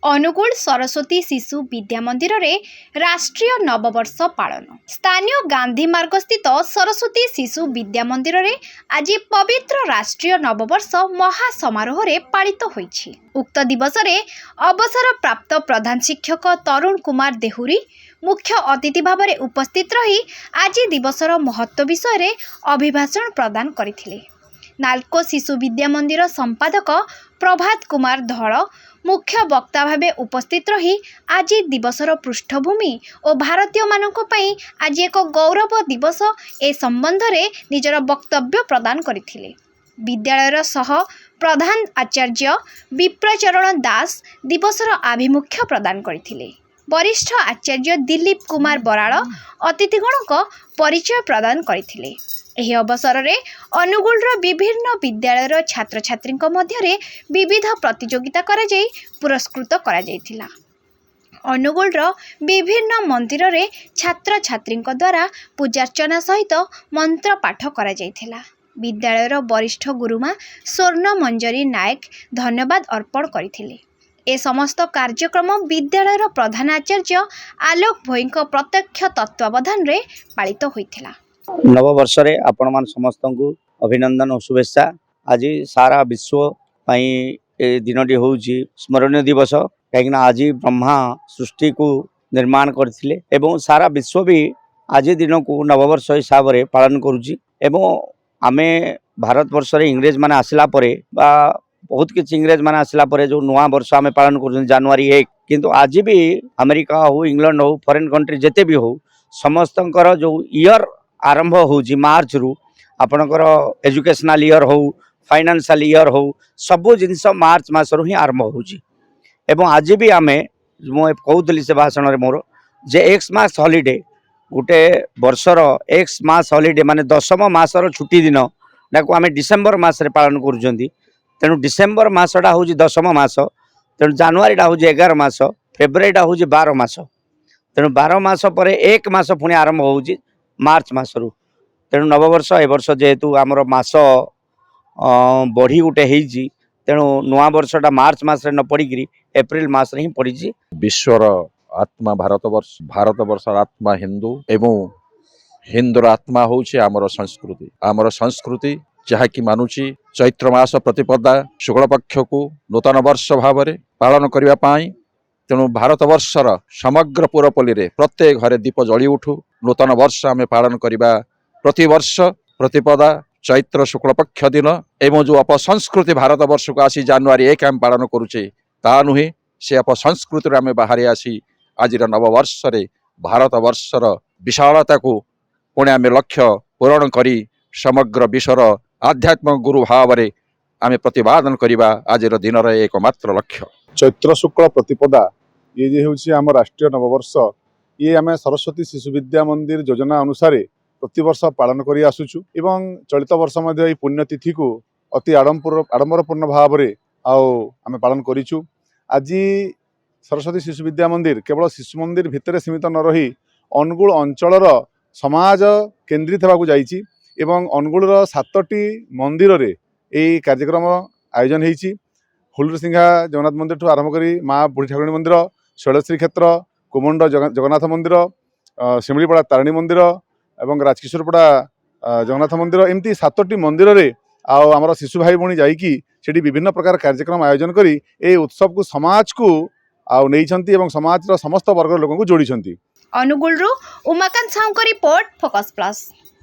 अनुगुल सरस्वती शिशु विद्या मंदिर रे राष्ट्रीय नववर्ष पालन। स्थानीय गांधी मार्ग स्थित सरस्वती शिशु विद्या मंदिर रे आज पवित्र राष्ट्रीय नववर्ष महासमारोह रे पालित होईछि। उक्त दिवस रे अवसर प्राप्त प्रधान शिक्षक तरुण कुमार देहुरी मुख्य अतिथि भाव में उपस्थित रही आज दिवसर महत्व विषय रे अभिभाषण प्रदान करथिले। नाल्को शिशु विद्या मंदिर संपादक प्रभात कुमार धल मुख्य वक्ता भावे उपस्थित रही आज दिवसर पृष्ठभूमि और भारतीय मानक पई आज एक गौरव दिवस ए संबंध रे निजर वक्तव्य प्रदान करथिले। विद्यालयर सह प्रधान आचार्य विप्रचरण दास दिवसर आभिमुख्य प्रदान करथिले। वरिष्ठ आचार्य दिलीप कुमार बराड़ अतिथिगणक परिचय प्रदान करथिले। एही अवसर रे अनुगुलर विभिन्न विद्यालयर छात्र छात्री मध्य विविध प्रतियोगिता करा जाई पुरस्कृत करा जायथिला। अनुगुलर विभिन्न मंदिर रे छात्र छात्री द्वारा पूजार्चना सहित मंत्र पाठ करा जायथिला। विद्यालयर वरिष्ठ गुरुमा स्वर्ण मंजरी नायक धन्यवाद अर्पण करथिले। ए समस्त कार्यक्रम विद्यालयर प्रधान आचार्य आलोक भोईଙ୍କ प्रत्यक्ष तत्वावधान रे पालित होइथिला। नववर्ष रे आपण मान समस्त को अभिनंदन और शुभेच्छा। आज सारा विश्व पाई ए दिनटी होउची स्मरणीय दिवस कहीं आज ब्रह्मा सृष्टि को निर्माण करथिले एवं सारा विश्व भी आज दिन को नववर्ष हिसाब रे पालन करूची। एवं आमे भारत वर्ष रे इंग्रेज माने आसिला परे बा बहुत किसी इंग्रेज माने आसिला परे जो नवा वर्ष आमे पालन करूँ जनवरी 1 किंतु आज भी अमेरिका हो इंग्लैंड हो फॉरेन कंट्री जेते भी हो समस्तंकर जो ईयर आरंभ होउची मार्च रु आपणकर एजुकेशनल ईयर हो फाइनेंशियल ईयर हो सबु जिनस मार्च मास रु ही आरंभ होउची। एवं आज भी आमे मो कहूतली से भाषण रे मोर जे एक्स मास हॉलिडे गोटे वर्षर एक्स मास हॉलिडे माने 10म मासर छुट्टी दिन डाको आमे डिसेंबर मास रे पालन करूजंती। तेणु डिसेंबर मासटा हूँ 10म मास, तेणु जनवरीटा हूँ 11 मास, फेब्रुआरीटा हूँ 12 मास। तेणु 12 मास पर 1 मास पुणी आरंभ हो मार्च मासरू। तेणु नववर्ष ए वर्ष जेहेतु आमर मास बढ़ी गोटे होती तेणु नुआ वर्षटा मार्च मास न पड़ी एप्रिल मास ही पड़ी। विश्वर आत्मा भारतवर्ष, भारतवर्षर आत्मा हिंदू एवं हिंदूर आत्मा हूँ आमर संस्कृति। आमर संस्कृति जहाँकि मानुची चैत्र मास प्रतिपदा शुक्ल पक्ष को नूतन वर्ष भाव में पालन करने। तेणु भारतवर्षर समग्र पुरपल्ली रे प्रत्येक घरे दीप जली उठू नूतन वर्ष आम पालन करवा। प्रति वर्ष प्रतिपदा चैत्र शुक्ल पक्ष दिन एवं जो अपसंस्कृति भारतवर्ष को आसी जनवरी 1 आम पालन करुचे ता नुहे से अपसंस्कृति आम बाहरी आसी आज नववर्ष रे भारतवर्षर विशालता को पुणे आम लक्ष्य पूरण करी समग्र विश्वर आध्यात्मिक गुरु भाव में आम प्रतिपादन करवा आज दिन एकमात्र लक्ष्य। चैत्र शुक्ल प्रतिपदा ये जे होछि आम राष्ट्रीय नववर्ष ये आम सरस्वती शिशु विद्या मंदिर योजना अनुसार प्रतिवर्ष पालन करी आसुचु एवं चलित वर्ष मध्य पुण्यतिथि को अति आडंबरपूर्ण भाव में आम पालन करिछु। आज सरस्वती शिशु विद्या मंदिर केवल शिशु मंदिर भितर सीमित न रही अनुगुल अंचलर समाज केन्द्रित होगा जाइछि एवं अनुगुलर 7टी मंदिर रे यही कार्यक्रम आयोजन होइछि। हुलुरसिंघा जगन्नाथ मंदिर ठू आरंभ करी माँ बुढ़ी ठाकुराणी मंदिर, शैलश्री क्षेत्र, कुमुंड जगन्नाथ मंदिर, शिमिलीपड़ा तारिणी मंदिर एवं राजकिशोरपड़ा जगन्नाथ मंदिर एमती 7टी मंदिर रे आमर शिशु भाई भौणी जाइकी सेठी विभिन्न प्रकार कार्यक्रम आयोजन करी ए उत्सव को समाज को नैछंती एवं समाज समस्त वर्ग लोक को जोड़ी। Angul Umakant Sahu report focus plus.